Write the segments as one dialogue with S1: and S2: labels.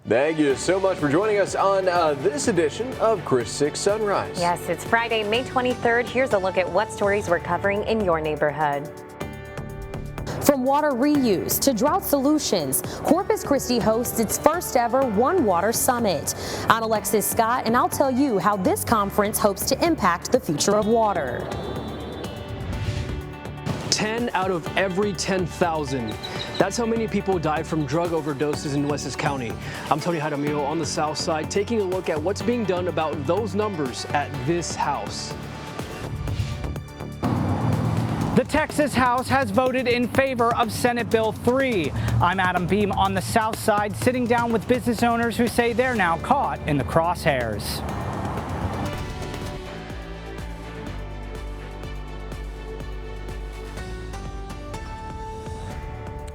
S1: Thank you so much for joining us on this edition of Chris 6 Sunrise.
S2: Yes, it's Friday, May 23rd. Here's a look at what stories we're covering in your neighborhood.
S3: From water reuse to drought solutions, Corpus Christi hosts its first ever One Water Summit. I'm Alexis Scott, and I'll tell you how this conference hopes to impact the future of water.
S4: 10 out of every 10,000. That's how many people died from drug overdoses in Nueces County. I'm Tony Jaramillo on the south side, taking a look at what's being done about those numbers at this house.
S5: The Texas House has voted in favor of Senate Bill 3. I'm Adam Beam on the south side, sitting down with business owners who say they're now caught in the crosshairs.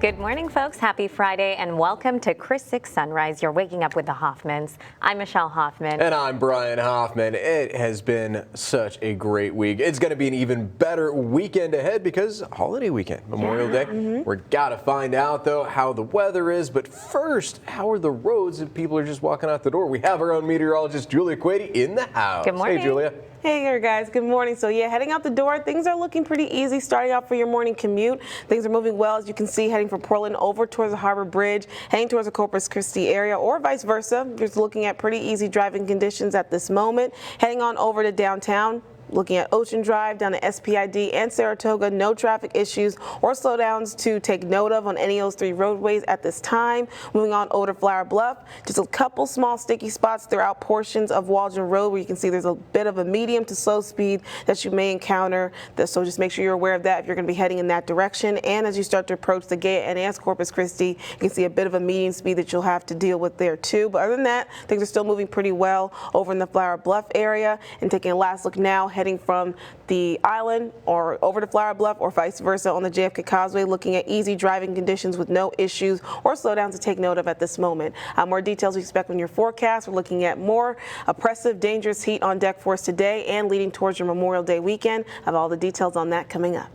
S2: Good morning, folks. Happy Friday and welcome to Chris 6 Sunrise. You're waking up with the Hoffmans. I'm Michelle Hoffman.
S1: And I'm Brian Hoffman. It has been such a great week. It's going to be an even better weekend ahead because holiday weekend, Memorial Day. We're got to find out, though, how the weather is. But first, how are the roads if people are just walking out the door? We have our own meteorologist, Julia Quady, in the house.
S2: Good morning.
S1: Hey, Julia.
S6: Hey there, guys. Good morning. So yeah, heading out the door, things are looking pretty easy starting out for your morning commute. Things are moving well, as you can see, heading from Portland over towards the Harbor Bridge, heading towards the Corpus Christi area, or vice versa. Just looking at pretty easy driving conditions at this moment. Heading on over to downtown. Looking at Ocean Drive down to SPID and Saratoga, no traffic issues or slowdowns to take note of on any of those three roadways at this time. Moving on over to Flower Bluff, just a couple small sticky spots throughout portions of Waldron Road where you can see there's a bit of a medium to slow speed that you may encounter. So just make sure you're aware of that if you're going to be heading in that direction. And as you start to approach the gate and Corpus Christi, you can see a bit of a medium speed that you'll have to deal with there too. But other than that, things are still moving pretty well over in the Flower Bluff area. And taking a last look now, heading from the island or over to Flower Bluff or vice versa on the JFK Causeway, looking at easy driving conditions with no issues or slowdowns to take note of at this moment. More details we expect on your forecast. We're looking at more oppressive, dangerous heat on deck for us today and leading towards your Memorial Day weekend. I have all the details on that coming up.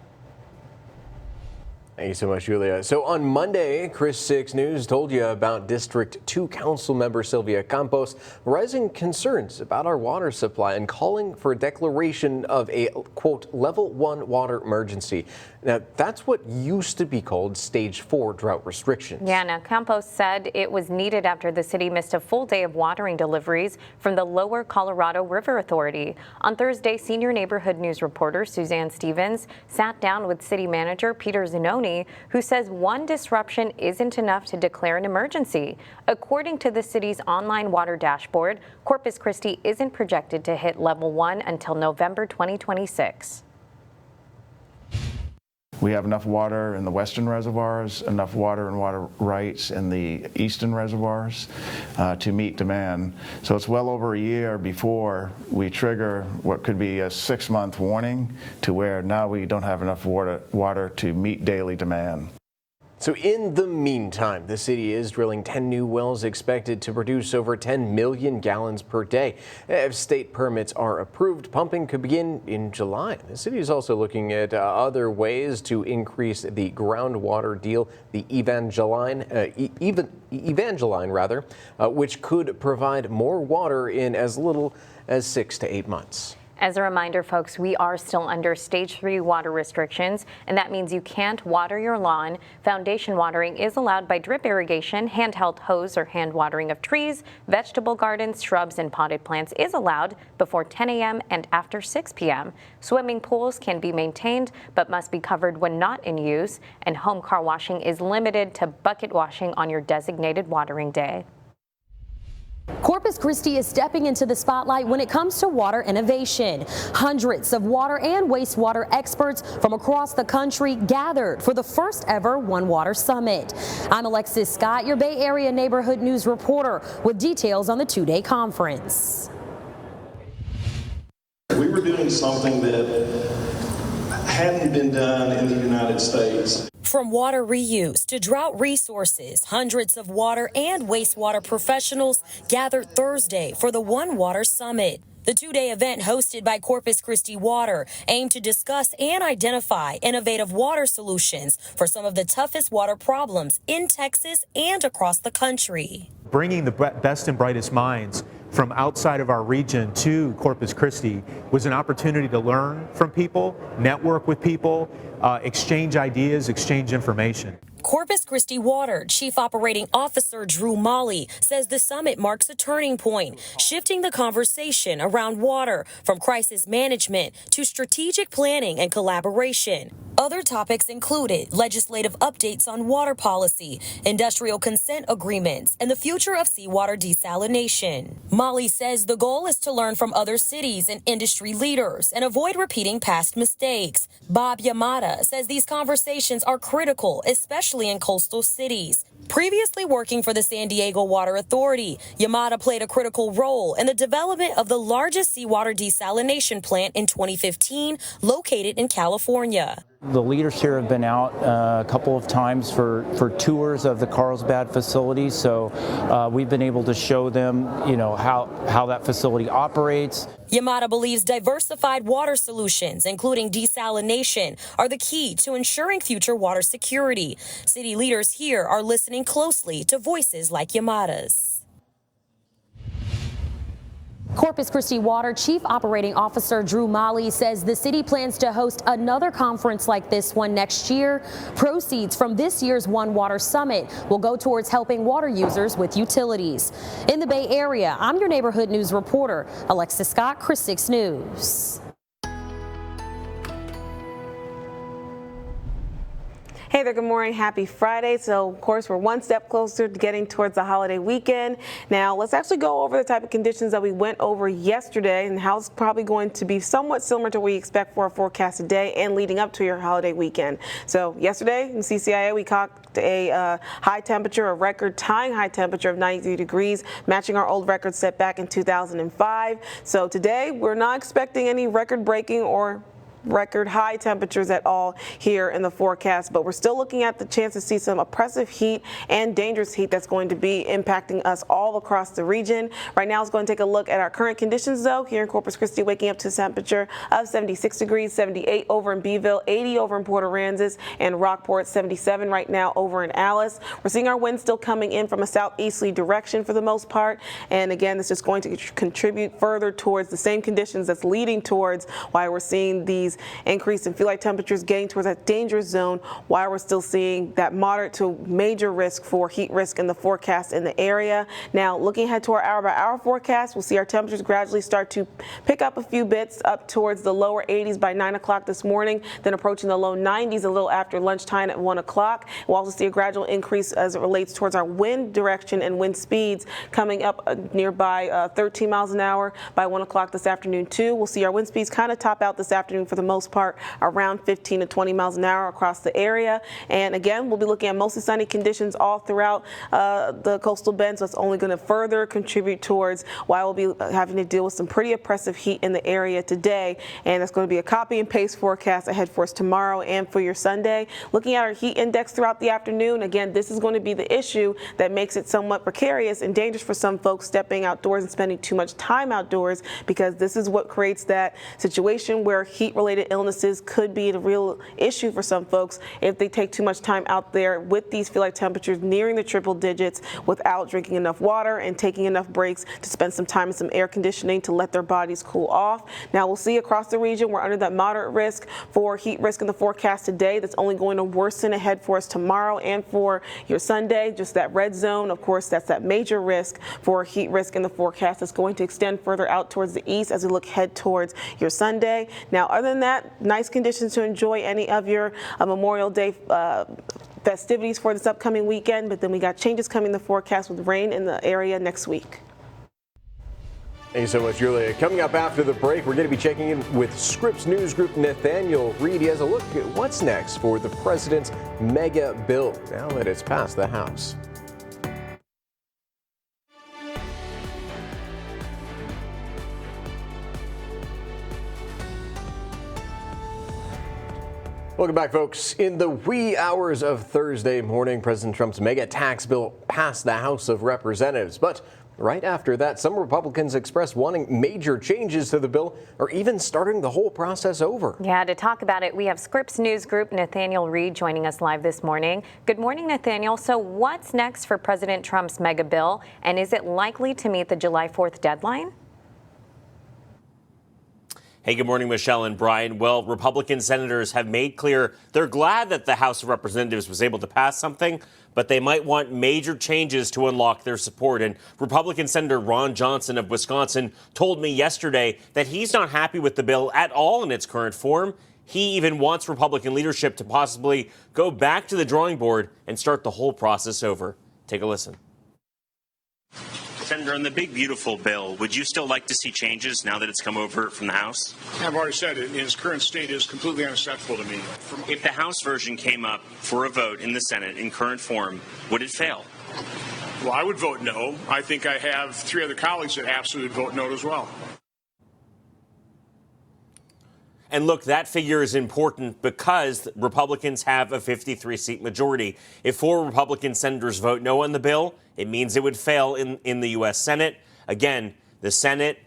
S1: Thank you so much, Julia. So on Monday, Chris 6 News told you about District 2 Council member Sylvia Campos raising concerns about our water supply and calling for a declaration of a, quote, level 1 water emergency. Now, that's what used to be called stage 4 drought restrictions.
S2: Yeah, now Campos said it was needed after the city missed a full day of watering deliveries from the Lower Colorado River Authority. On Thursday, senior neighborhood news reporter Suzanne Stevens sat down with city manager Peter Zanoni, who says one disruption isn't enough to declare an emergency. According to the city's online water dashboard, Corpus Christi isn't projected to hit level 1 until November 2026.
S7: We have enough water in the western reservoirs, enough water and water rights in the eastern reservoirs to meet demand. So it's well over a year before we trigger what could be a 6-month warning to where now we don't have enough water to meet daily demand.
S1: So in the meantime, the city is drilling 10 new wells expected to produce over 10 million gallons per day. If state permits are approved, pumping could begin in July. The city is also looking at other ways to increase the groundwater deal, the Evangeline, which could provide more water in as little as 6 to 8 months.
S2: As a reminder, folks, we are still under stage 3 water restrictions, and that means you can't water your lawn. Foundation watering is allowed by drip irrigation. Handheld hose or hand watering of trees, vegetable gardens, shrubs, and potted plants is allowed before 10 a.m. and after 6 p.m. Swimming pools can be maintained but must be covered when not in use, and home car washing is limited to bucket washing on your designated watering day.
S3: Corpus Christi is stepping into the spotlight when it comes to water innovation. Hundreds of water and wastewater experts from across the country gathered for the first ever One Water Summit. I'm Alexis Scott, your Bay Area neighborhood news reporter, with details on the 2-day conference.
S8: We were doing something that hadn't been done in the United States.
S3: From water reuse to drought resources, hundreds of water and wastewater professionals gathered Thursday for the One Water Summit. The two-day event hosted by Corpus Christi Water aimed to discuss and identify innovative water solutions for some of the toughest water problems in Texas and across the country.
S9: Bringing the best and brightest minds from outside of our region to Corpus Christi was an opportunity to learn from people, network with people, exchange ideas, exchange information.
S3: Corpus Christi Water Chief Operating Officer Drew Molly says the summit marks a turning point, shifting the conversation around water from crisis management to strategic planning and collaboration. Other topics included legislative updates on water policy, industrial consent agreements, and the future of seawater desalination. Molly says the goal is to learn from other cities and industry leaders and avoid repeating past mistakes. Bob Yamada says these conversations are critical, especially in coastal cities. Previously working for the San Diego Water Authority, Yamada played a critical role in the development of the largest seawater desalination plant in 2015, located in California.
S10: The leaders here have been out a couple of times for tours of the Carlsbad facility, so we've been able to show them, how that facility operates.
S3: Yamada believes diversified water solutions, including desalination, are the key to ensuring future water security. City leaders here are listening closely to voices like Yamada's.
S11: Corpus Christi Water Chief Operating Officer Drew Molly says the city plans to host another conference like this one next year. Proceeds from this year's One Water Summit will go towards helping water users with utilities. In the Bay Area, I'm your neighborhood news reporter, Alexis Scott, Chris 6 News.
S6: Hey there, good morning. Happy Friday. So, of course, we're one step closer to getting towards the holiday weekend. Now, let's actually go over the type of conditions that we went over yesterday and how it's probably going to be somewhat similar to what we expect for our forecast today and leading up to your holiday weekend. So, yesterday in CCIA, we clocked a high temperature, a record-tying high temperature of 93 degrees, matching our old record set back in 2005. So, today, we're not expecting any record-breaking or record high temperatures at all here in the forecast, but we're still looking at the chance to see some oppressive heat and dangerous heat that's going to be impacting us all across the region. Right now, it's going to take a look at our current conditions, though. Here in Corpus Christi, waking up to a temperature of 76 degrees, 78 over in Beeville, 80 over in Port Aransas, and Rockport, 77 right now over in Alice. We're seeing our winds still coming in from a southeasterly direction for the most part, and again, this is going to contribute further towards the same conditions that's leading towards why we're seeing these increase in feel-like temperatures getting towards that dangerous zone, while we're still seeing that moderate to major risk for heat risk in the forecast in the area. Now, looking ahead to our hour-by-hour forecast, we'll see our temperatures gradually start to pick up a few bits up towards the lower 80s by 9 o'clock this morning, then approaching the low 90s a little after lunchtime at 1 o'clock. We'll also see a gradual increase as it relates towards our wind direction and wind speeds coming up nearby 13 miles an hour by 1 o'clock this afternoon, too. We'll see our wind speeds kind of top out this afternoon for the most part around 15 to 20 miles an hour across the area. And again, we'll be looking at mostly sunny conditions all throughout the coastal bend, so it's only going to further contribute towards why we'll be having to deal with some pretty oppressive heat in the area today. And it's going to be a copy and paste forecast ahead for us tomorrow and for your Sunday. Looking at our heat index throughout the afternoon, again, this is going to be the issue that makes it somewhat precarious and dangerous for some folks stepping outdoors and spending too much time outdoors, because this is what creates that situation where heat-related illnesses could be a real issue for some folks if they take too much time out there with these feel-like temperatures nearing the triple digits without drinking enough water and taking enough breaks to spend some time in some air conditioning to let their bodies cool off. Now, we'll see across the region we're under that moderate risk for heat risk in the forecast today. That's only going to worsen ahead for us tomorrow and for your Sunday. Just that red zone, of course, that's that major risk for heat risk in the forecast that's going to extend further out towards the east as we look ahead towards your Sunday. Now, other than that, nice conditions to enjoy any of your Memorial Day festivities for this upcoming weekend, but then we got changes coming in the forecast with rain in the area next week.
S1: Thank you so much, Julia. Coming up after the break, we're going to be checking in with Scripps News Group Nathaniel Reed. He has a look at what's next for the president's mega bill now that it's passed the House. Welcome back, folks. In the wee hours of Thursday morning, President Trump's mega tax bill passed the House of Representatives. But Right after that, some Republicans expressed wanting major changes to the bill or even starting the whole process over.
S2: Yeah, to talk about it, we have Scripps News Group Nathaniel Reed joining us live this morning. Good morning, Nathaniel. So what's next for President Trump's mega bill, and is it likely to meet the July 4th deadline?
S12: Hey, good morning, Michelle and Brian. Well, Republican senators have made clear they're glad that the House of Representatives was able to pass something, but they might want major changes to unlock their support. And Republican Senator Ron Johnson of Wisconsin told me yesterday that he's not happy with the bill at all in its current form. He even wants Republican leadership to possibly go back to the drawing board and start the whole process over. Take a listen.
S13: Senator, on the big, beautiful bill, would you still like to see changes now that it's come over from the House?
S14: I've already said it. In its current state, it is completely unacceptable to me.
S13: If the House version came up for a vote in the Senate in current form, would it fail?
S14: Well, I would vote no. I think I have 3 other colleagues that absolutely vote no as well.
S12: And look, that figure is important because Republicans have a 53-seat majority. If 4 Republican senators vote no on the bill, it means it would fail in the U.S. Senate. Again, the Senate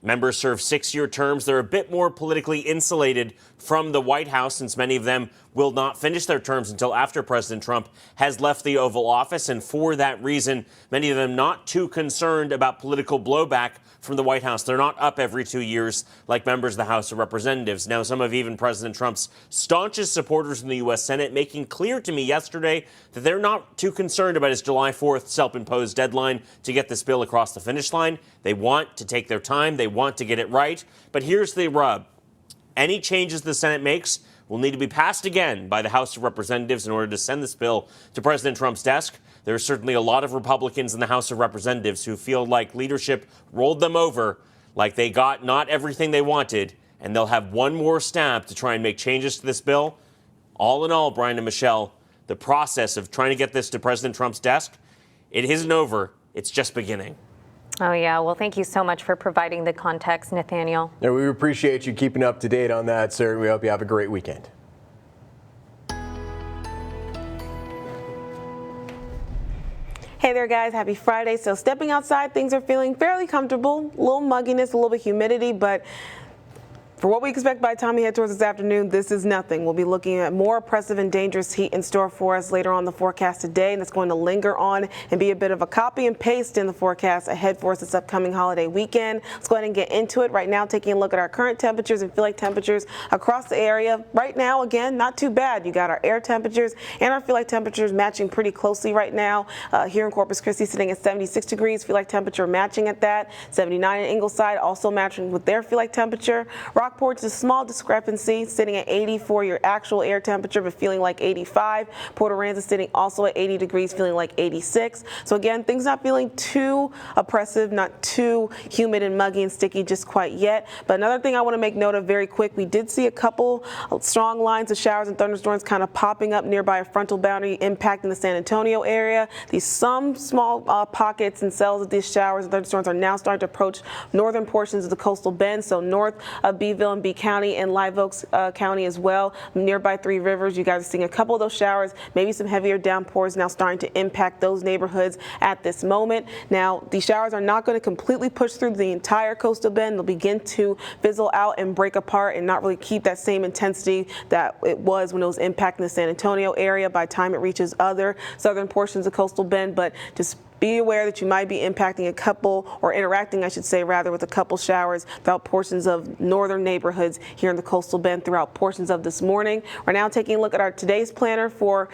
S12: members serve 6-year terms. They're a bit more politically insulated from the White House, since many of them will not finish their terms until after President Trump has left the Oval Office. And for that reason, many of them not too concerned about political blowback from the White House. They're not up every 2 years like members of the House of Representatives. Now, some of even President Trump's staunchest supporters in the U.S. Senate making clear to me yesterday that they're not too concerned about his July 4th self-imposed deadline to get this bill across the finish line. They want to take their time. They want to get it right. But here's the rub. Any changes the Senate makes will need to be passed again by the House of Representatives in order to send this bill to President Trump's desk. There are certainly a lot of Republicans in the House of Representatives who feel like leadership rolled them over, like they got not everything they wanted, and they'll have one more stab to try and make changes to this bill. All in all, Brian and Michelle, the process of trying to get this to President Trump's desk, it isn't over. It's just beginning.
S2: Oh, yeah. Well, thank you so much for providing the context, Nathaniel.
S1: Yeah, we appreciate you keeping up to date on that, sir. We hope you have a great weekend.
S6: Hey there, guys. Happy Friday. So stepping outside, things are feeling fairly comfortable. A little mugginess, a little bit humidity, but for what we expect by the time we head towards this afternoon, this is nothing. We'll be looking at more oppressive and dangerous heat in store for us later on the forecast today, and it's going to linger on and be a bit of a copy and paste in the forecast ahead for us this upcoming holiday weekend. Let's go ahead and get into it right now, taking a look at our current temperatures and feel like temperatures across the area. Right now, again, not too bad. You got our air temperatures and our feel like temperatures matching pretty closely right now. Here in Corpus Christi, sitting at 76 degrees, feel like temperature matching at that. 79 in Ingleside, also matching with their feel like temperature. Rockport's a small discrepancy, sitting at 80 for your actual air temperature, but feeling like 85. Port Aransas sitting also at 80 degrees, feeling like 86. So again, things not feeling too oppressive, not too humid and muggy and sticky just quite yet. But another thing I want to make note of very quick, we did see a couple strong lines of showers and thunderstorms kind of popping up nearby a frontal boundary impacting the San Antonio area. some small pockets and cells of these showers and thunderstorms are now starting to approach northern portions of the coastal bend, so north of Beeville and County and Live Oaks County as well. Nearby Three Rivers, you guys are seeing a couple of those showers, maybe some heavier downpours now starting to impact those neighborhoods at this moment. Now, these showers are not going to completely push through the entire coastal bend. They'll begin to fizzle out and break apart and not really keep that same intensity that it was when it was impacting the San Antonio area by the time it reaches other southern portions of coastal bend, but just be aware that you might be impacting a couple, or interacting, I should say, rather, with a couple showers throughout portions of northern neighborhoods here in the coastal bend throughout portions of this morning. We're now taking a look at our today's planner for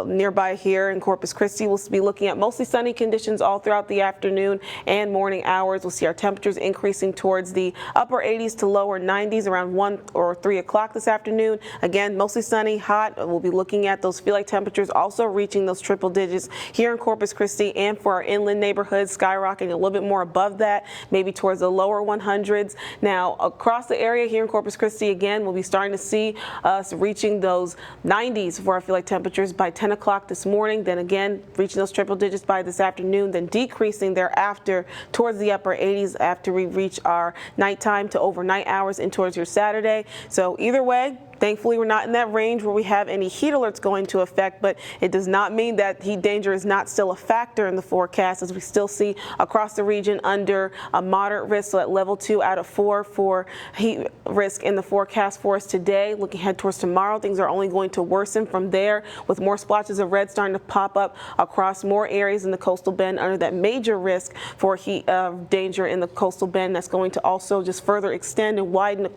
S6: nearby here in Corpus Christi. We'll be looking at mostly sunny conditions all throughout the afternoon and morning hours. We'll see our temperatures increasing towards the upper 80s to lower 90s around 1 or 3 o'clock this afternoon. Again, mostly sunny, hot. We'll be looking at those feel like temperatures also reaching those triple digits here in Corpus Christi and for our inland neighborhoods, skyrocketing a little bit more above that, maybe towards the lower 100s. Now, across the area here in Corpus Christi, again, we'll be starting to see us reaching those 90s for our feel like temperatures by 10 o'clock this morning. Then again, reaching those triple digits by this afternoon, then decreasing thereafter towards the upper 80s after we reach our nighttime to overnight hours in towards your Saturday. So either way, Thankfully, we're not in that range where we have any heat alerts going to effect, but it does not mean that heat danger is not still a factor in the forecast, as we still see across the region under a moderate risk, so at level 2 out of 4 for heat risk in the forecast for us today. Looking ahead towards tomorrow, things are only going to worsen from there, with more splotches of red starting to pop up across more areas in the coastal bend under that major risk for heat danger in the coastal bend. That's going to also just further extend and widen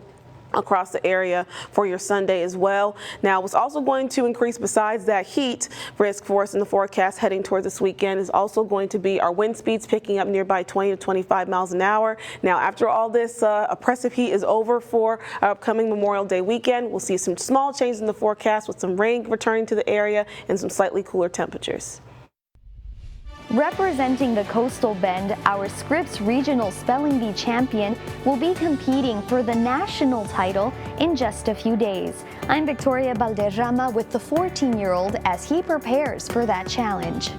S6: across the area for your Sunday as well. Now, what's also going to increase besides that heat risk for us in the forecast heading towards this weekend is also going to be our wind speeds picking up nearby 20 to 25 miles an hour. Now, after all this oppressive heat is over for our upcoming Memorial Day weekend, we'll see some small changes in the forecast with some rain returning to the area and some slightly cooler temperatures.
S15: Representing the Coastal Bend, our Scripps Regional Spelling Bee champion will be competing for the national title in just a few days. I'm Victoria Balderrama with the 14-year-old as he prepares for that challenge.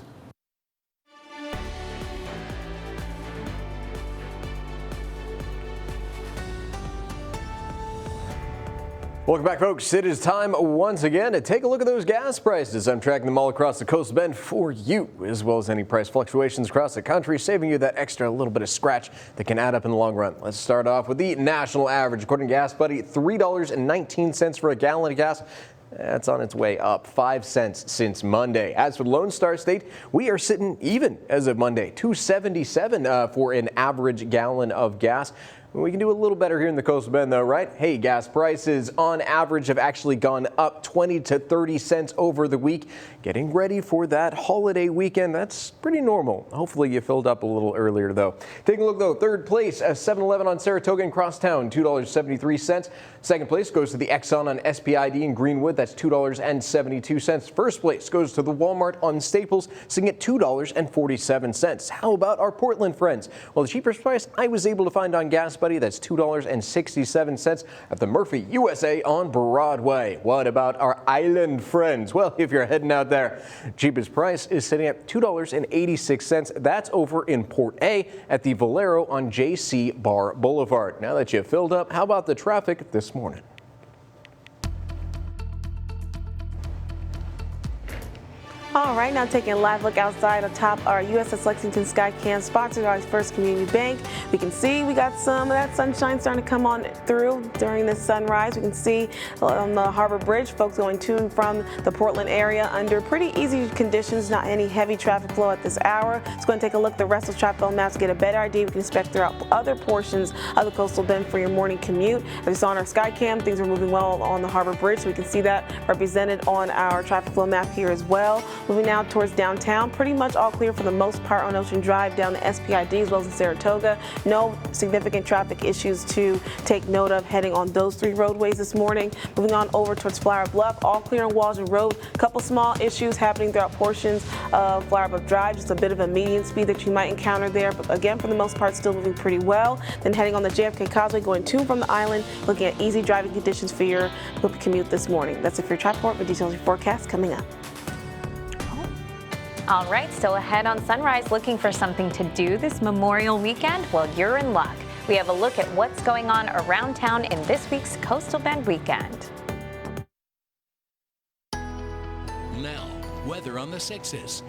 S1: Welcome back, folks. It is time once again to take a look at those gas prices. I'm tracking them all across the Coastal Bend for you, as well as any price fluctuations across the country, saving you that extra little bit of scratch that can add up in the long run. Let's start off with the national average. According to Gas Buddy, $3.19 for a gallon of gas. That's on its way up 5 cents since Monday. As for the Lone Star State, we are sitting even as of Monday, $2.77 for an average gallon of gas. We can do a little better here in the Coastal Bend, though, right? Hey, gas prices on average have actually gone up 20 to 30 cents over the week. Getting ready for that holiday weekend, that's pretty normal. Hopefully you filled up a little earlier, though. Taking a look, though, third place, 7-Eleven on Saratoga and Crosstown, $2.73. Second place goes to the Exxon on SPID in Greenwood, that's $2.72. First place goes to the Walmart on Staples, sitting at $2.47. How about our Portland friends? Well, the cheapest price I was able to find on Gas Buddy, that's $2.67 at the Murphy USA on Broadway. What about our island friends? Well, if you're heading out there, cheapest price is sitting at $2.86. That's over in Port A at the Valero on JC Bar Boulevard. Now that you've filled up, how about the traffic this morning?
S6: All right, now taking a live look outside atop our USS Lexington Skycam, sponsored by First Community Bank. We can see we got some of that sunshine starting to come on through during this sunrise. We can see on the Harbor Bridge, folks going to and from the Portland area under pretty easy conditions, not any heavy traffic flow at this hour. Let's go and take a look at the rest of traffic on maps to get a better idea we can expect throughout other portions of the Coastal Bend for your morning commute. As we saw on our Skycam, things are moving well on the Harbor Bridge, so we can see that represented on our traffic flow map here as well. Moving now towards downtown, pretty much all clear for the most part on Ocean Drive down to SPID as well as in Saratoga. No significant traffic issues to take note of heading on those three roadways this morning. Moving on over towards Flower Bluff, all clear on Waldron Road. A couple small issues happening throughout portions of Flower Bluff Drive, just a bit of a median speed that you might encounter there, but again, for the most part, still moving pretty well. Then heading on the JFK Causeway, going to and from the island, looking at easy driving conditions for your commute this morning. That's it for your traffic report, with details of your forecast coming up.
S2: All right, still ahead on Sunrise, looking for something to do this Memorial weekend? Well, you're in luck. We have a look at what's going on around town in this week's Coastal Bend weekend.
S16: Now, weather on the 6s.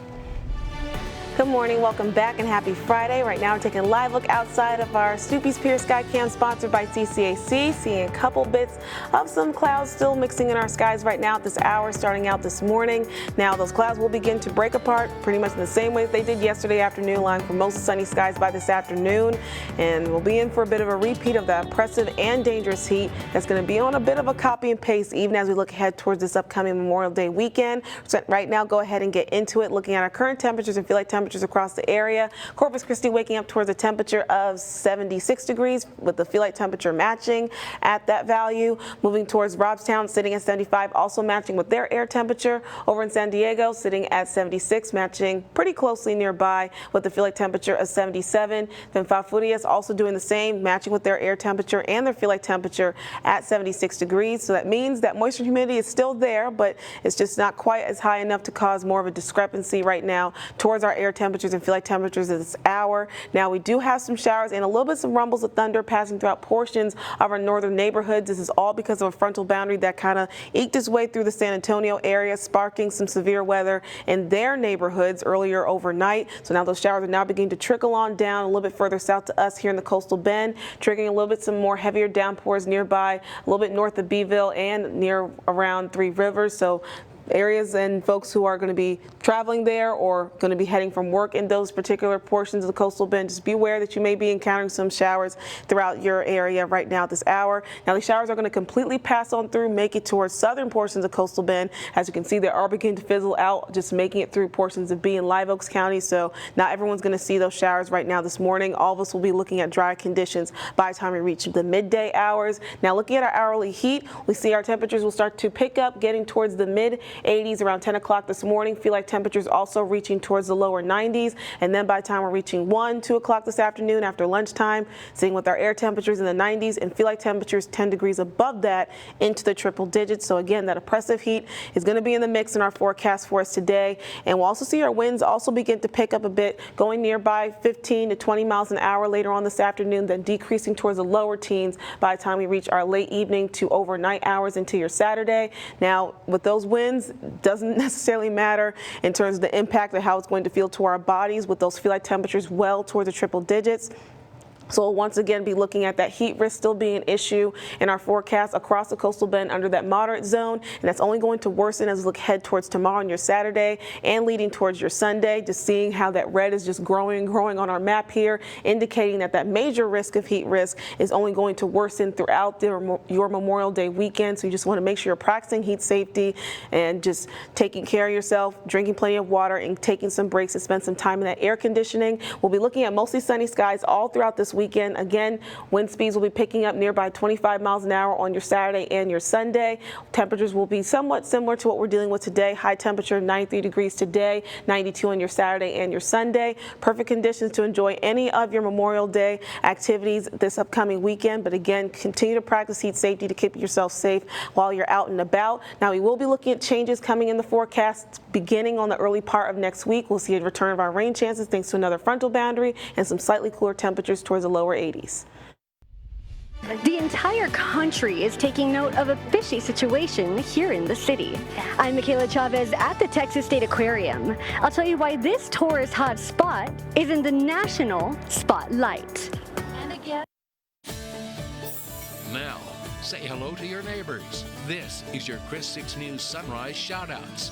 S6: Good morning, welcome back, and happy Friday. Right now we're taking a live look outside of our Snoopy's Pier Skycam, sponsored by CCAC. Seeing a couple bits of some clouds still mixing in our skies right now at this hour, starting out this morning. Now those clouds will begin to break apart pretty much in the same way that they did yesterday afternoon, allowing for most sunny skies by this afternoon. And we'll be in for a bit of a repeat of that oppressive and dangerous heat that's going to be on a bit of a copy and paste even as we look ahead towards this upcoming Memorial Day weekend. So right now, go ahead and get into it, looking at our current temperatures and feel like temperatures across the area. Corpus Christi waking up towards a temperature of 76 degrees with the feel like temperature matching at that value. Moving towards Robstown, sitting at 75, also matching with their air temperature. Over in San Diego, sitting at 76, matching pretty closely nearby with the feel like temperature of 77. Then Falfurrias also doing the same, matching with their air temperature and their feel like temperature at 76 degrees. So that means that moisture and humidity is still there, but it's just not quite as high enough to cause more of a discrepancy right now towards our air temperatures and feel like temperatures this hour. Now we do have some showers and a little bit some rumbles of thunder passing throughout portions of our northern neighborhoods. This is all because of a frontal boundary that kind of eked its way through the San Antonio area, sparking some severe weather in their neighborhoods earlier overnight. So now those showers are now beginning to trickle on down a little bit further south to us here in the coastal bend, triggering a little bit some more heavier downpours nearby, a little bit north of Beeville and near around Three Rivers. So areas and folks who are going to be traveling there or going to be heading from work in those particular portions of the coastal bend, just be aware that you may be encountering some showers throughout your area right now at this hour. Now these showers are going to completely pass on through, make it towards southern portions of coastal bend. As you can see, they are beginning to fizzle out, just making it through portions of B and Live Oaks County. So not everyone's going to see those showers right now this morning. All of us will be looking at dry conditions by the time we reach the midday hours. Now looking at our hourly heat, we see our temperatures will start to pick up, getting towards the mid 80s around 10 o'clock this morning. Feel like temperatures also reaching towards the lower 90s. And then by the time we're reaching 1, 2 o'clock this afternoon after lunchtime, seeing with our air temperatures in the 90s and feel like temperatures 10 degrees above that into the triple digits. So again, that oppressive heat is going to be in the mix in our forecast for us today. And we'll also see our winds also begin to pick up a bit, going nearby 15 to 20 miles an hour later on this afternoon, then decreasing towards the lower teens by the time we reach our late evening to overnight hours into your Saturday. Now, with those winds, doesn't necessarily matter in terms of the impact of how it's going to feel to our bodies with those feel like temperatures well towards the triple digits. So we'll once again be looking at that heat risk still being an issue in our forecast across the coastal bend under that moderate zone, and that's only going to worsen as we look ahead towards tomorrow and your Saturday and leading towards your Sunday. Just seeing how that red is just growing on our map here, indicating that that major risk of heat risk is only going to worsen throughout your Memorial Day weekend. So you just want to make sure you're practicing heat safety and just taking care of yourself, drinking plenty of water, and taking some breaks to spend some time in that air conditioning. We'll be looking at mostly sunny skies all throughout this weekend. Again, wind speeds will be picking up nearby 25 miles an hour on your Saturday and your Sunday. Temperatures will be somewhat similar to what we're dealing with today. High temperature 93 degrees today, 92 on your Saturday and your Sunday. Perfect conditions to enjoy any of your Memorial Day activities this upcoming weekend. But again, continue to practice heat safety to keep yourself safe while you're out and about. Now, we will be looking at changes coming in the forecast beginning on the early part of next week. We'll see a return of our rain chances thanks to another frontal boundary and some slightly cooler temperatures towards the lower 80s.
S17: The entire country is taking note of a fishy situation here in the city. I'm Michaela Chavez at the Texas State Aquarium. I'll tell you why this tourist hot spot is in the national spotlight. And again.
S16: Now, say hello to your neighbors. This is your Chris 6 News Sunrise Shoutouts.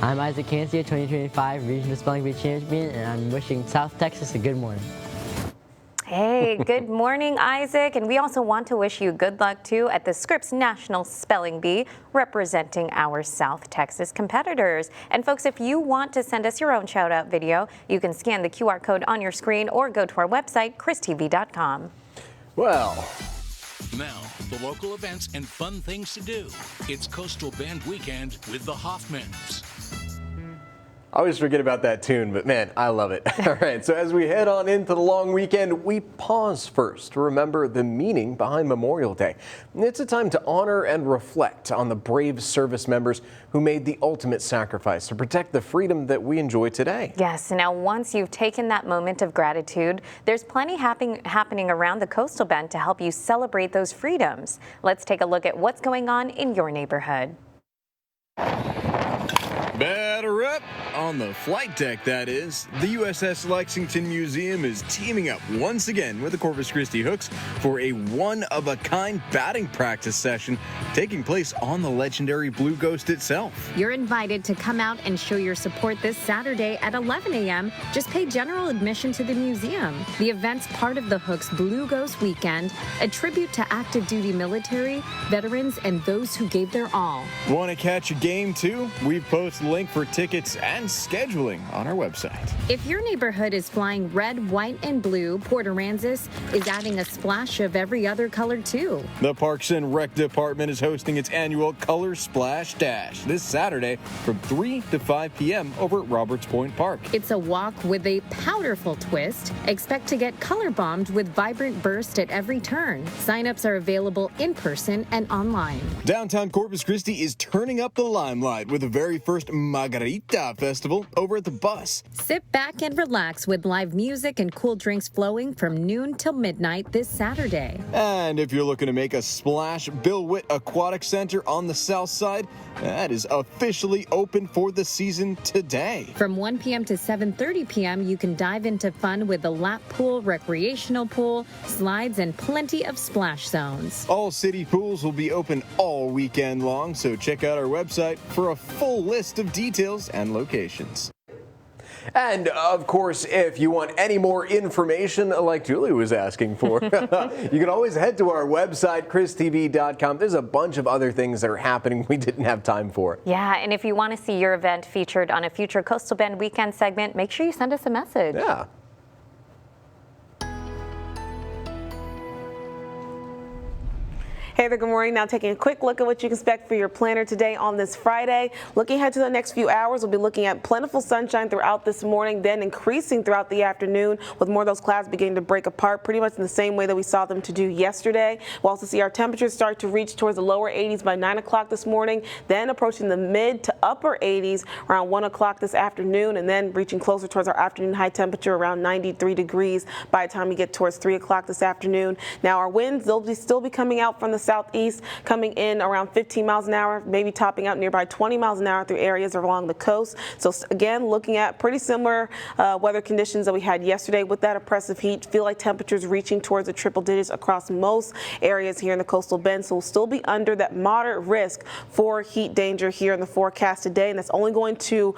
S18: I'm Isaac Cancia, 2025 Regional Spelling Bee Champion, and I'm wishing South Texas a good morning.
S2: Hey, good morning, Isaac. And we also want to wish you good luck, too, at the Scripps National Spelling Bee, representing our South Texas competitors. And folks, if you want to send us your own shout-out video, you can scan the QR code on your screen or go to our website, christv.com.
S1: Well,
S16: now, the local events and fun things to do. It's Coastal Bend Weekend with the Hoffmans.
S1: I always forget about that tune, but man, I love it. All right, so as we head on into the long weekend, we pause first to remember the meaning behind Memorial Day. It's a time to honor and reflect on the brave service members who made the ultimate sacrifice to protect the freedom that we enjoy today.
S2: Yes, now once you've taken that moment of gratitude, there's plenty happening around the coastal bend to help you celebrate those freedoms. Let's take a look at what's going on in your neighborhood.
S19: Batter up! On the flight deck, that is. The USS Lexington Museum is teaming up once again with the Corpus Christi Hooks for a one-of-a-kind batting practice session taking place on the legendary Blue Ghost itself.
S20: You're invited to come out and show your support this Saturday at 11 a.m. Just pay general admission to the museum. The event's part of the Hooks Blue Ghost Weekend, a tribute to active duty military, veterans, and those who gave their all.
S19: Want to catch a game too? We've posted a link for tickets and scheduling on our website.
S20: If your neighborhood is flying red, white, and blue, Port Aransas is adding a splash of every other color too.
S19: The Parks and Rec Department is hosting its annual Color Splash Dash this Saturday from 3 to 5 p.m. over at Roberts Point Park.
S20: It's a walk with a powderful twist. Expect to get color bombed with vibrant burst at every turn. Sign-ups are available in person and online.
S19: Downtown Corpus Christi is turning up the limelight with the very first Margarita Festival over at the Bus.
S20: Sit back and relax with live music and cool drinks flowing from noon till midnight this Saturday.
S19: And if you're looking to make a splash, Bill Witt Aquatic Center on the south side, that is officially open for the season today.
S20: From 1 p.m. to 7:30 p.m., you can dive into fun with the lap pool, recreational pool, slides, and plenty of splash zones.
S19: All city pools will be open all weekend long, so check out our website for a full list of details and locations.
S1: And of course, if you want any more information like Julie was asking for, you can always head to our website, KRISTV.com. There's a bunch of other things that are happening we didn't have time for.
S2: Yeah, and if you want to see your event featured on a future Coastal Bend Weekend segment, make sure you send us a message.
S1: Yeah.
S6: Hey there, good morning. Now taking a quick look at what you can expect for your planner today on this Friday. Looking ahead to the next few hours, we'll be looking at plentiful sunshine throughout this morning, then increasing throughout the afternoon with more of those clouds beginning to break apart pretty much in the same way that we saw them to do yesterday. We'll also see our temperatures start to reach towards the lower 80s by 9 o'clock this morning, then approaching the mid to upper 80s around 1 o'clock this afternoon, and then reaching closer towards our afternoon high temperature around 93 degrees by the time we get towards 3 o'clock this afternoon. Now our winds, they'll still be coming out from the southeast, coming in around 15 miles an hour, maybe topping out nearby 20 miles an hour through areas along the coast. So again, looking at pretty similar weather conditions that we had yesterday with that oppressive heat. Feel like temperatures reaching towards the triple digits across most areas here in the coastal bend. So we'll still be under that moderate risk for heat danger here in the forecast today, and that's only going to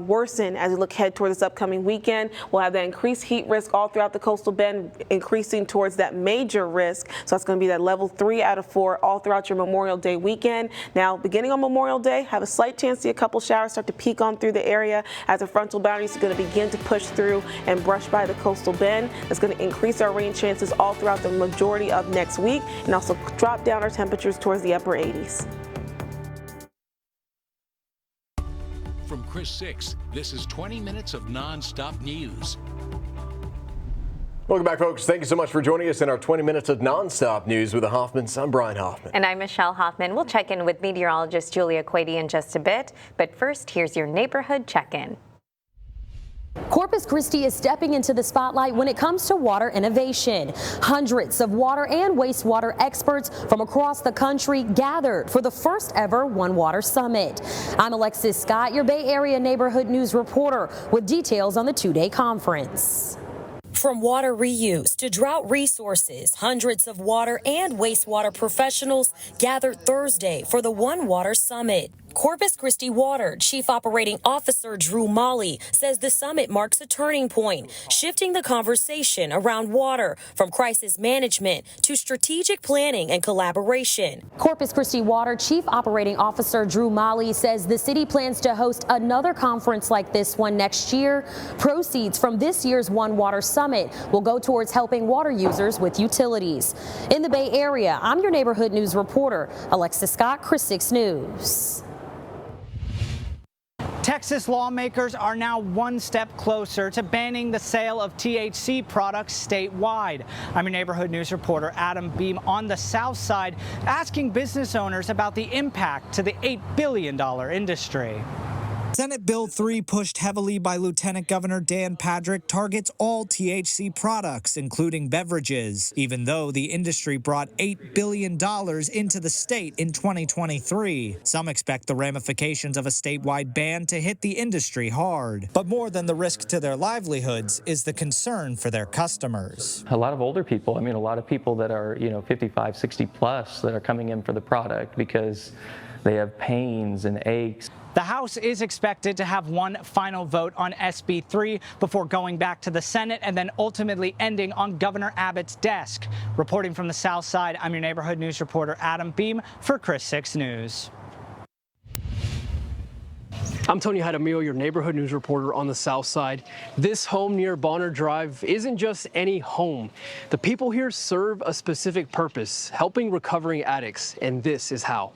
S6: worsen as we look ahead toward this upcoming weekend. We'll have that increased heat risk all throughout the coastal bend, increasing towards that major risk. So that's going to be that level 3 out of 4 all throughout your Memorial Day weekend. Now, beginning on Memorial Day, have a slight chance to see a couple showers start to peek on through the area as the frontal boundaries are going to begin to push through and brush by the coastal bend. That's going to increase our rain chances all throughout the majority of next week and also drop down our temperatures towards the upper 80s.
S16: From Chris 6, this is 20 minutes of non-stop news.
S1: Welcome back, folks. Thank you so much for joining us in our 20 minutes of nonstop news with the Hoffmans. I'm Brian Hoffman.
S2: And I'm Michelle Hoffman. We'll check in with meteorologist Julia Quady in just a bit. But first, here's your neighborhood check-in.
S3: Corpus Christi is stepping into the spotlight when it comes to water innovation. Hundreds of water and wastewater experts from across the country gathered for the first ever One Water Summit. I'm Alexis Scott, your Bay Area neighborhood news reporter, with details on the two-day conference. From water reuse to drought resources, hundreds of water and wastewater professionals gathered Thursday for the One Water Summit. Corpus Christi Water Chief Operating Officer Drew Malley says the summit marks a turning point, shifting the conversation around water from crisis management to strategic planning and collaboration. Corpus Christi Water Chief Operating Officer Drew Malley says the city plans to host another conference like this one next year. Proceeds from this year's One Water Summit will go towards helping water users with utilities. In the Bay Area, I'm your neighborhood news reporter, Alexis Scott, KRIS 6 News.
S5: Texas lawmakers are now one step closer to banning the sale of THC products statewide. I'm your neighborhood news reporter Adam Beam on the south side, asking business owners about the impact to the $8 billion industry.
S21: Senate Bill 3, pushed heavily by Lieutenant Governor Dan Patrick, targets all THC products, including beverages, even though the industry brought $8 billion into the state in 2023. Some expect the ramifications of a statewide ban to hit the industry hard. But more than the risk to their livelihoods is the concern for their customers.
S22: A lot of older people, a lot of people that are, 55, 60 plus that are coming in for the product because they have pains and aches.
S5: The House is expected to have one final vote on SB 3 before going back to the Senate and then ultimately ending on Governor Abbott's desk. Reporting from the South Side, I'm your neighborhood news reporter Adam Beam for KRIS 6 News.
S4: I'm Tony Jaramillo, your neighborhood news reporter on the South Side. This home near Bonner Drive isn't just any home. The people here serve a specific purpose, helping recovering addicts, and this is how.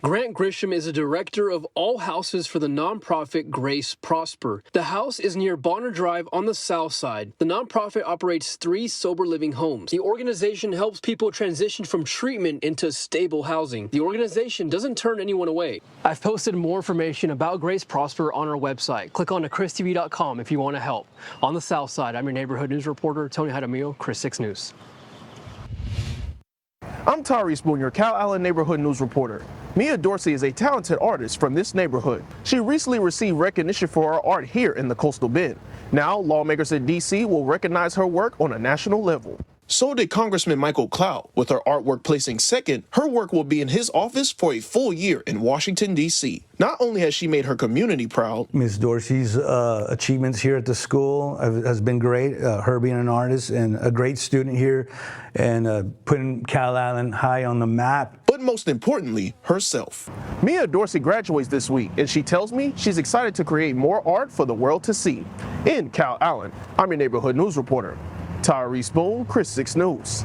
S4: Grant Grisham is a director of all houses for the nonprofit Grace Prosper. The house is near Bonner Drive on the south side. The nonprofit operates 3 sober living homes. The organization helps people transition from treatment into stable housing. The organization doesn't turn anyone away. I've posted more information about Grace Prosper on our website. Click on to christv.com if you want to help. On the south side, I'm your neighborhood news reporter, Tony Jaramillo, Chris 6 News.
S7: I'm Tyrese Boone, your Cal Allen neighborhood news reporter. Mia Dorsey is a talented artist from this neighborhood. She recently received recognition for her art here in the Coastal Bend. Now, lawmakers in D.C. will recognize her work on a national level. So did Congressman Michael Cloud. With her artwork placing second, her work will be in his office for a full year in Washington, D.C. Not only has she made her community proud,
S8: Ms. Dorsey's achievements here at the school has been great. Her being an artist and a great student here and putting Cal Allen high on the map.
S7: But most importantly, herself. Mia Dorsey graduates this week, and she tells me she's excited to create more art for the world to see. In Cal Allen, I'm your neighborhood news reporter, Tyrese Boone, Chris 6 News.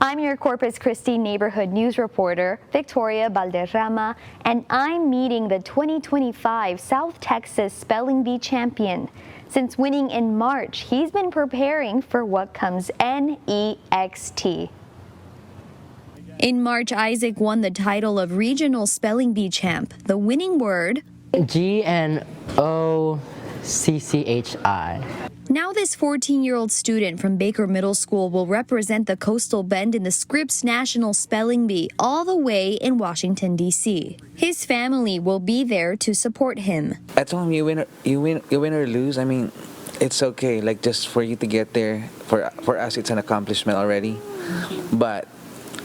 S15: I'm your Corpus Christi neighborhood news reporter, Victoria Valderrama, and I'm meeting the 2025 South Texas Spelling Bee champion. Since winning in March, he's been preparing for what comes next. In March, Isaac won the title of Regional Spelling Bee champ. The winning word?
S18: GNOCCHI.
S15: Now this 14-year-old student from Baker Middle School will represent the Coastal Bend in the Scripps National Spelling Bee all the way in Washington, D.C. His family will be there to support him.
S23: I told him you win or lose. I mean, it's okay. Like, just for you to get there, for us, it's an accomplishment already. But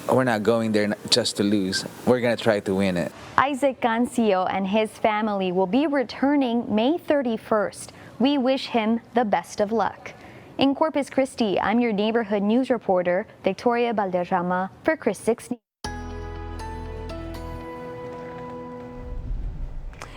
S23: we're not going there just to lose. We're going to try to win it.
S15: Isaac Gancio and his family will be returning May 31st. We wish him the best of luck. In Corpus Christi, I'm your neighborhood news reporter, Victoria Valderrama, for Chris 6 News.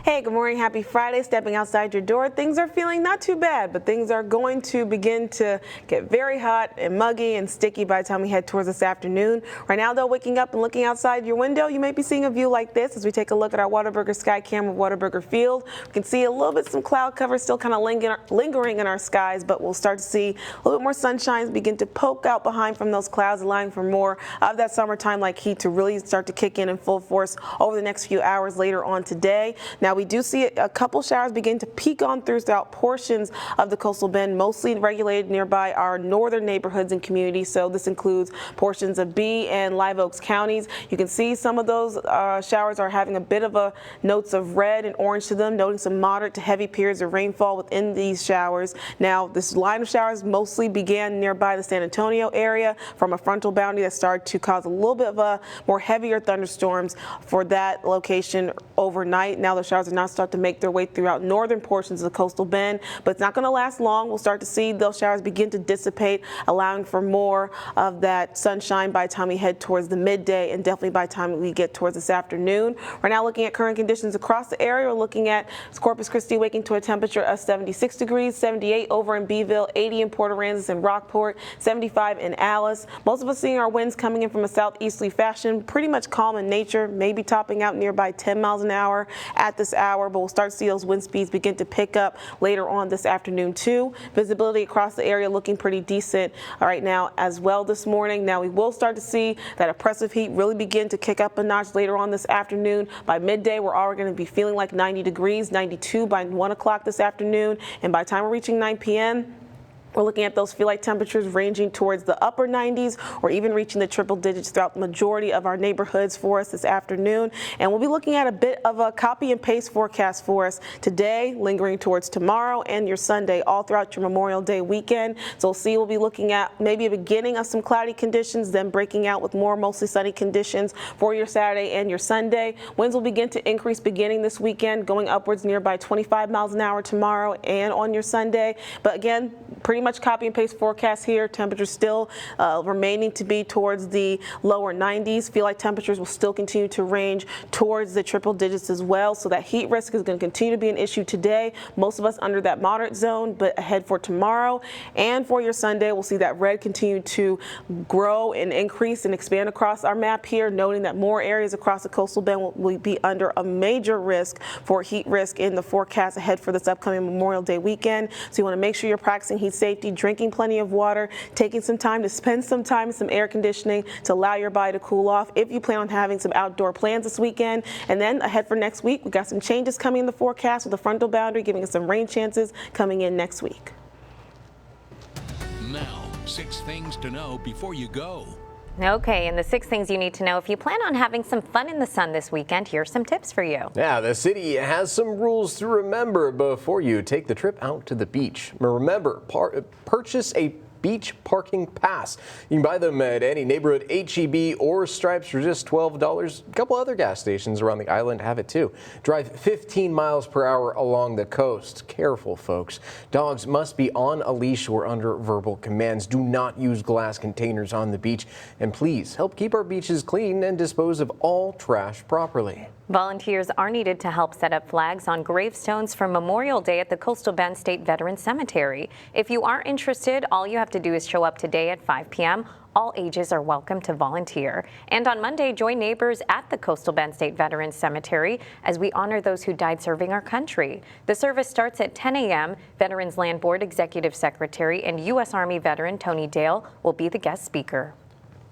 S6: Hey, good morning. Happy Friday. Stepping outside your door, things are feeling not too bad, but things are going to begin to get very hot and muggy and sticky by the time we head towards this afternoon. Right now, though, waking up and looking outside your window, you may be seeing a view like this as we take a look at our Whataburger sky cam of Whataburger Field. We can see a little bit some cloud cover still kind of lingering in our skies, but we'll start to see a little bit more sunshine begin to poke out behind from those clouds, allowing for more of that summertime-like heat to really start to kick in full force over the next few hours later on today. Now, we do see a couple showers begin to peek on throughout portions of the Coastal Bend, mostly regulated nearby our northern neighborhoods and communities. So this includes portions of Bee and Live Oaks counties. You can see some of those showers are having a bit of notes of red and orange to them, noting some moderate to heavy periods of rainfall within these showers. Now, this line of showers mostly began nearby the San Antonio area from a frontal boundary that started to cause a little bit of a more heavier thunderstorms for that location overnight. Now the showers are now starting to make their way throughout northern portions of the Coastal Bend, but it's not going to last long. We'll start to see those showers begin to dissipate, allowing for more of that sunshine by the time we head towards the midday and definitely by the time we get towards this afternoon. We're now looking at current conditions across the area. We're looking at Corpus Christi waking to a temperature of 76 degrees, 78 over in Beeville, 80 in Port Aransas and Rockport, 75 in Alice. Most of us seeing our winds coming in from a southeasterly fashion, pretty much calm in nature, maybe topping out nearby 10 miles an hour at this hour, but we'll start to see those wind speeds begin to pick up later on this afternoon too. Visibility across the area looking pretty decent right now as well this morning. Now we will start to see that oppressive heat really begin to kick up a notch later on this afternoon. By midday, we're already going to be feeling like 90 degrees, 92 by 1 o'clock this afternoon, and by the time we're reaching 9 p.m., we're looking at those feel-like temperatures ranging towards the upper 90s or even reaching the triple digits throughout the majority of our neighborhoods for us this afternoon. And we'll be looking at a bit of a copy and paste forecast for us today, lingering towards tomorrow and your Sunday, all throughout your Memorial Day weekend. So we'll be looking at maybe a beginning of some cloudy conditions, then breaking out with more mostly sunny conditions for your Saturday and your Sunday. Winds will begin to increase beginning this weekend, going upwards nearby 25 miles an hour tomorrow and on your Sunday. But again, pretty much copy and paste forecast here. Temperatures still remaining to be towards the lower 90s. Feel like temperatures will still continue to range towards the triple digits as well. So that heat risk is going to continue to be an issue today. Most of us under that moderate zone, but ahead for tomorrow and for your Sunday, we'll see that red continue to grow and increase and expand across our map here, noting that more areas across the coastal bend will be under a major risk for heat risk in the forecast ahead for this upcoming Memorial Day weekend. So you want to make sure you're practicing heat safety, drinking plenty of water, taking some time to spend some time in some air conditioning to allow your body to cool off if you plan on having some outdoor plans this weekend. And then ahead for next week, we've got some changes coming in the forecast with the frontal boundary giving us some rain chances coming in next week.
S16: Now, 6 things to know before you go.
S2: Okay, and the 6 things you need to know if you plan on having some fun in the sun this weekend. Here's some tips for you.
S1: Yeah, the city has some rules to remember before you take the trip out to the beach. Remember, purchase a beach parking pass. You can buy them at any neighborhood HEB or Stripes for just $12. A couple other gas stations around the island have it too. Drive 15 miles per hour along the coast. Careful, folks. Dogs must be on a leash or under verbal commands. Do not use glass containers on the beach. And please help keep our beaches clean and dispose of all trash properly.
S2: Volunteers are needed to help set up flags on gravestones for Memorial Day at the Coastal Bend State Veterans Cemetery. If you are interested, all you have to do is show up today at 5 p.m. All ages are welcome to volunteer. And on Monday, join neighbors at the Coastal Bend State Veterans Cemetery as we honor those who died serving our country. The service starts at 10 a.m. Veterans Land Board Executive Secretary and U.S. Army veteran Tony Dale will be the guest speaker.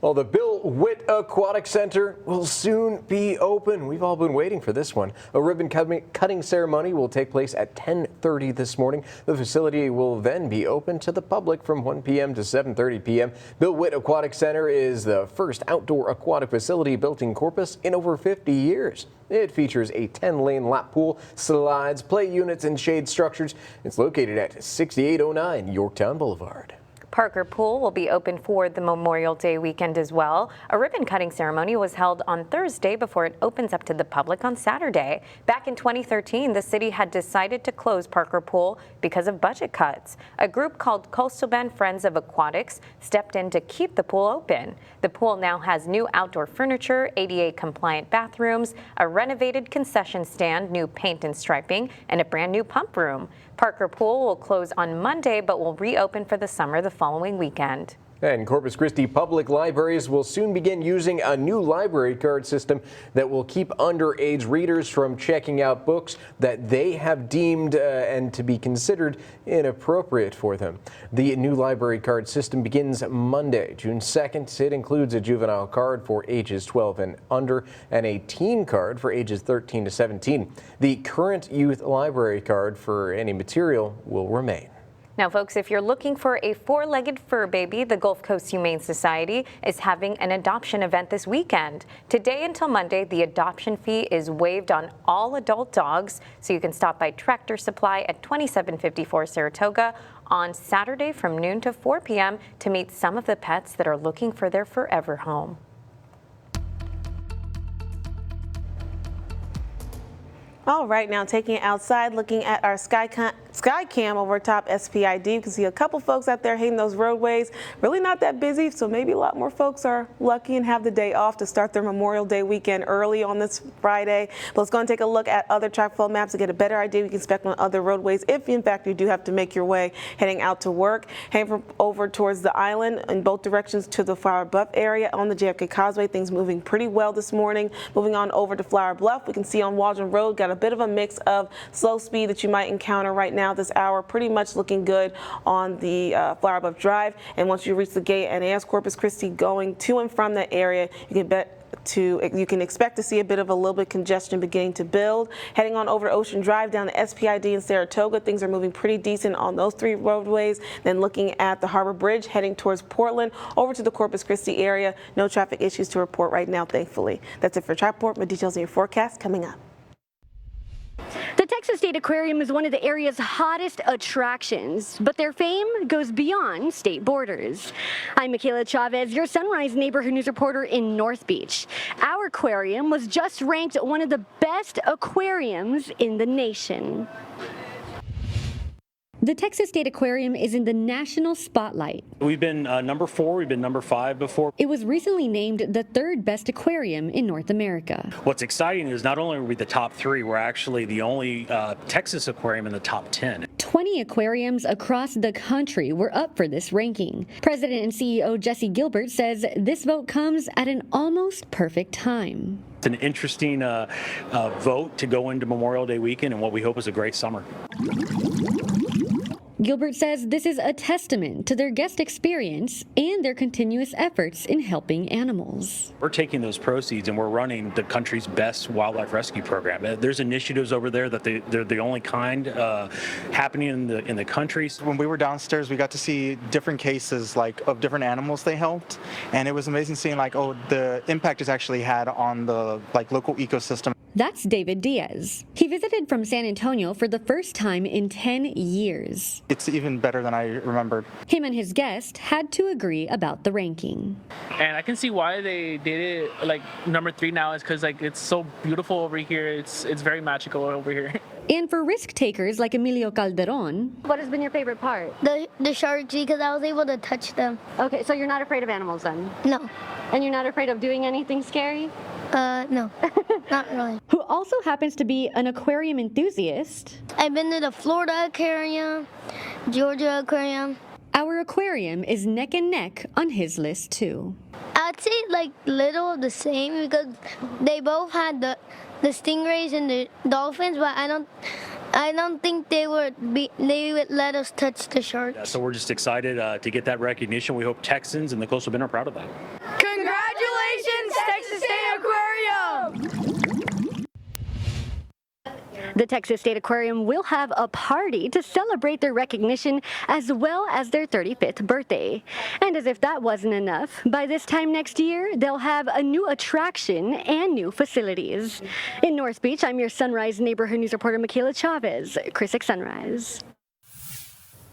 S1: Well, the Bill Witt Aquatic Center will soon be open. We've all been waiting for this one. A ribbon cutting ceremony will take place at 10:30 this morning. The facility will then be open to the public from 1 p.m. to 7:30 p.m. Bill Witt Aquatic Center is the first outdoor aquatic facility built in Corpus in over 50 years. It features a 10-lane lap pool, slides, play units, and shade structures. It's located at 6809 Yorktown Boulevard.
S2: Parker Pool will be open for the Memorial Day weekend as well. A ribbon cutting ceremony was held on Thursday before it opens up to the public on Saturday. Back in 2013, the city had decided to close Parker Pool because of budget cuts. A group called Coastal Bend Friends of Aquatics stepped in to keep the pool open. The pool now has new outdoor furniture, ADA compliant bathrooms, a renovated concession stand, new paint and striping, and a brand new pump room. Parker Pool will close on Monday but will reopen for the summer the following weekend.
S1: And Corpus Christi public libraries will soon begin using a new library card system that will keep underage readers from checking out books that they have deemed and to be considered inappropriate for them. The new library card system begins Monday, June 2nd. It includes a juvenile card for ages 12 and under and a teen card for ages 13 to 17. The current youth library card for any material will remain.
S2: Now, folks, if you're looking for a four-legged fur baby, the Gulf Coast Humane Society is having an adoption event this weekend. Today until Monday, the adoption fee is waived on all adult dogs, so you can stop by Tractor Supply at 2754 Saratoga on Saturday from noon to 4 p.m. to meet some of the pets that are looking for their forever home.
S6: All right, now taking it outside, looking at our Skycam over top SPID. You can see a couple folks out there hitting those roadways. Really not that busy, so maybe a lot more folks are lucky and have the day off to start their Memorial Day weekend early on this Friday. But let's go and take a look at other track flow maps to get a better idea we can expect on other roadways if, in fact, you do have to make your way heading out to work. Heading from over towards the island in both directions to the Flower Bluff area on the JFK Causeway, things moving pretty well this morning. Moving on over to Flower Bluff, we can see on Waldron Road, got a bit of a mix of slow speed that you might encounter right now this hour. Pretty much looking good on the Flower Bluff Drive. And once you reach the gate and as Corpus Christi going to and from that area, you can expect to see a bit of a little bit of congestion beginning to build. Heading on over to Ocean Drive down to SPID in Saratoga, things are moving pretty decent on those three roadways. Then looking at the Harbor Bridge, heading towards Portland, over to the Corpus Christi area. No traffic issues to report right now, thankfully. That's it for Trackport. More details in your forecast coming up.
S17: The Texas State Aquarium is one of the area's hottest attractions, but their fame goes beyond state borders. I'm Michaela Chavez, your Sunrise Neighborhood News reporter in North Beach. Our aquarium was just ranked one of the best aquariums in the nation. The Texas State Aquarium is in the national spotlight.
S9: We've been number 4, we've been number 5 before.
S17: It was recently named the 3rd best aquarium in North America.
S9: What's exciting is not only are we the top 3, we're actually the only Texas aquarium in the top 10.
S17: 20 aquariums across the country were up for this ranking. President and CEO Jesse Gilbert says this vote comes at an almost perfect time.
S9: It's an interesting vote to go into Memorial Day weekend and what we hope is a great summer.
S17: Gilbert says this is a testament to their guest experience and their continuous efforts in helping animals.
S9: We're taking those proceeds and we're running the country's best wildlife rescue program. There's initiatives over there that they're the only kind happening in the country.
S10: When we were downstairs, we got to see different cases of different animals they helped, and it was amazing seeing the impact it's actually had on the local ecosystem.
S17: That's David Diaz. He visited from San Antonio for the first time in 10 years.
S10: It's even better than I remembered.
S17: Him and his guest had to agree about the ranking.
S11: And I can see why they did it number 3 now is because it's so beautiful over here. It's very magical over here.
S17: And for risk takers like Emilio Calderon, what has been your favorite part?
S24: The sharks, because I was able to touch them.
S17: Okay, so you're not afraid of animals then?
S24: No.
S17: And you're not afraid of doing anything scary?
S24: No, not really.
S17: Who also happens to be an aquarium enthusiast.
S24: I've been to the Florida Aquarium, Georgia Aquarium.
S17: Our aquarium is neck and neck on his list too.
S24: I'd say little of the same because they both had the stingrays and the dolphins, but I don't think they would let us touch the sharks.
S9: So we're just excited to get that recognition. We hope Texans and the Coastal Bend are proud of that.
S24: Congratulations, Texas State Aquarium!
S17: The Texas State Aquarium will have a party to celebrate their recognition as well as their 35th birthday. And as if that wasn't enough, by this time next year, they'll have a new attraction and new facilities. In North Beach, I'm your Sunrise Neighborhood News reporter, Michaela Chavez, Chris 6 Sunrise.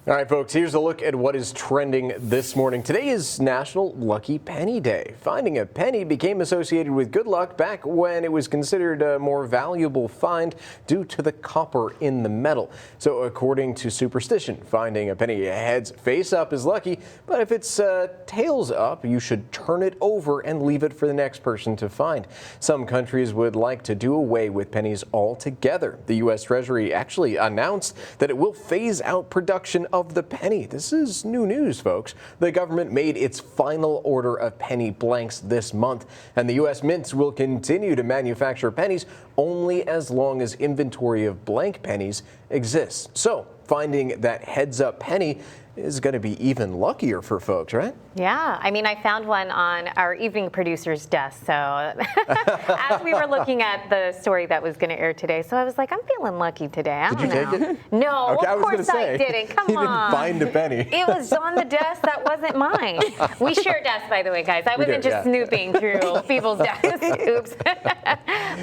S1: All right, folks, here's a look at what is trending this morning. Today is National Lucky Penny Day. Finding a penny became associated with good luck back when it was considered a more valuable find due to the copper in the metal. So according to superstition, finding a penny heads face up is lucky, but if it's tails up, you should turn it over and leave it for the next person to find. Some countries would like to do away with pennies altogether. The U.S. Treasury actually announced that it will phase out production of the penny. This is new news, folks. The government made its final order of penny blanks this month, and the U.S. mints will continue to manufacture pennies only as long as inventory of blank pennies exists. So finding that heads-up penny is going to be even luckier for folks, right?
S2: Yeah, I mean, I found one on our evening producer's desk. So as we were looking at the story that was going to air today, so I was like, I'm feeling lucky today.
S1: Did you take it?
S2: No,
S1: okay,
S2: of course I didn't. Come
S1: you
S2: on.
S1: Didn't find a penny.
S2: It was on the desk. That wasn't mine. We share desks, by the way, guys. I wasn't just snooping through people's desks. Oops.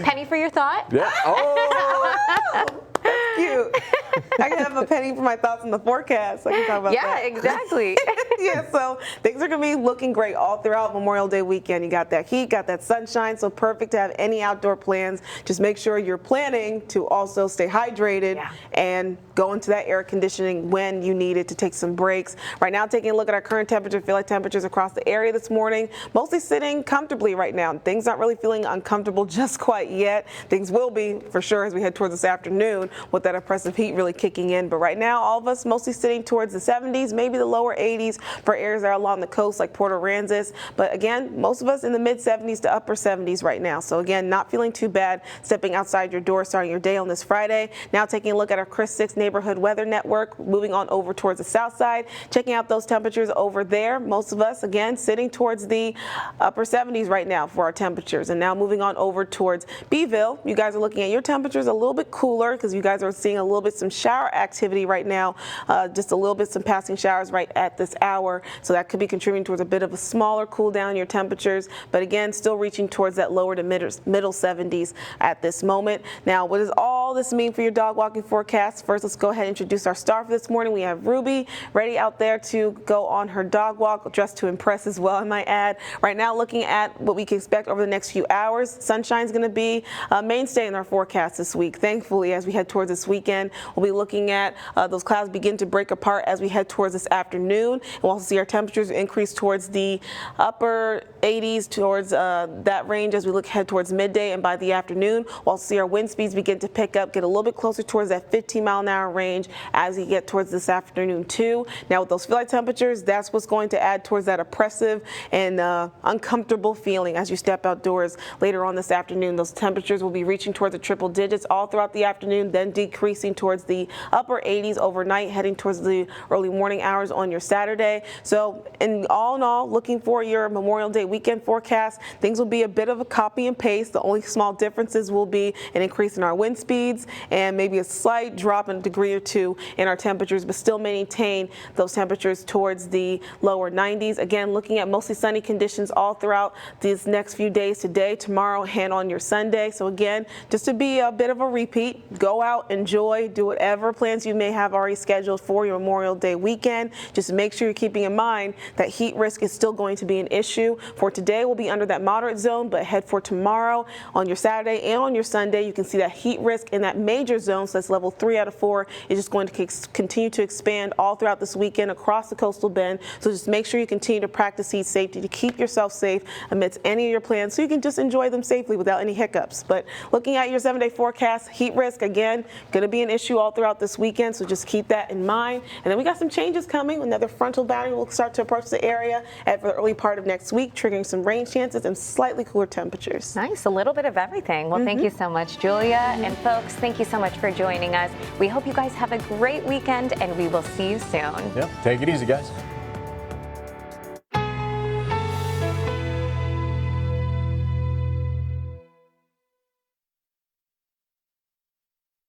S2: Penny for your thought?
S1: Yeah. Oh.
S6: That's cute. I can have a penny for my thoughts in the forecast. I can talk about that.
S2: Yeah, exactly.
S6: Yeah, so things are going to be looking great all throughout Memorial Day weekend. You got that heat, got that sunshine, so perfect to have any outdoor plans. Just make sure you're planning to also stay hydrated and go into that air conditioning when you need it to take some breaks. Right now, taking a look at our current temperature, feel like temperatures across the area this morning, mostly sitting comfortably right now. Things aren't really feeling uncomfortable just quite yet. Things will be for sure as we head towards this afternoon with that oppressive heat really kicking in. But right now, all of us mostly sitting towards the 70s, maybe the lower 80s for areas that are along the coast like Port Aransas. But again, most of us in the mid 70s to upper 70s right now. So again, not feeling too bad stepping outside your door, starting your day on this Friday. Now taking a look at our Chris 6 neighborhood weather network, moving on over towards the south side, checking out those temperatures over there. Most of us, again, sitting towards the upper 70s right now for our temperatures. And now moving on over towards Beeville, you guys are looking at your temperatures a little bit cooler because you guys are seeing a little bit some shower activity right now, just a little bit some passing showers right at this hour. So that could be contributing towards a bit of a smaller cool down in your temperatures. But again, still reaching towards that lower to middle 70s at this moment. Now, what does all this mean for your dog walking forecast? First, let's go ahead and introduce our star for this morning. We have Ruby ready out there to go on her dog walk, dressed to impress as well, I might add. Right now, looking at what we can expect over the next few hours. Sunshine's going to be a mainstay in our forecast this week. Thankfully, as we head towards this weekend, we'll We'll be looking at those clouds begin to break apart as we head towards this afternoon. And we'll also see our temperatures increase towards the upper 80s, towards that range as we head towards midday and by the afternoon. We'll also see our wind speeds begin to pick up, get a little bit closer towards that 15-mile-an-hour range as we get towards this afternoon too. Now with those feel-like temperatures, that's what's going to add towards that oppressive and uncomfortable feeling as you step outdoors later on this afternoon. Those temperatures will be reaching towards the triple digits all throughout the afternoon, then decreasing towards the upper 80s overnight, heading towards the early morning hours on your Saturday. So in all, looking for your Memorial Day weekend forecast, things will be a bit of a copy and paste. The only small differences will be an increase in our wind speeds and maybe a slight drop in a degree or two in our temperatures, but still maintain those temperatures towards the lower 90s. Again, looking at mostly sunny conditions all throughout these next few days, today, tomorrow, and on your Sunday. So again, just to be a bit of a repeat, go out, enjoy, do whatever plans you may have already scheduled for your Memorial Day weekend. Just make sure you're keeping in mind that heat risk is still going to be an issue. For today, we'll be under that moderate zone, but head for tomorrow on your Saturday and on your Sunday, you can see that heat risk in that major zone, so that's level 3 out of 4, is just going to continue to expand all throughout this weekend across the coastal bend. So just make sure you continue to practice heat safety to keep yourself safe amidst any of your plans so you can just enjoy them safely without any hiccups. But looking at your 7-day forecast, heat risk, again, going to be an issue all throughout this weekend, so just keep that in mind. And then we got some changes coming. Another frontal boundary will start to approach the area for the early part of next week, triggering some rain chances and slightly cooler temperatures.
S2: Nice, a little bit of everything. Well, thank you so much, Julia. And folks, thank you so much for joining us. We hope you guys have a great weekend, and we will see you soon.
S1: Yep, take it easy, guys.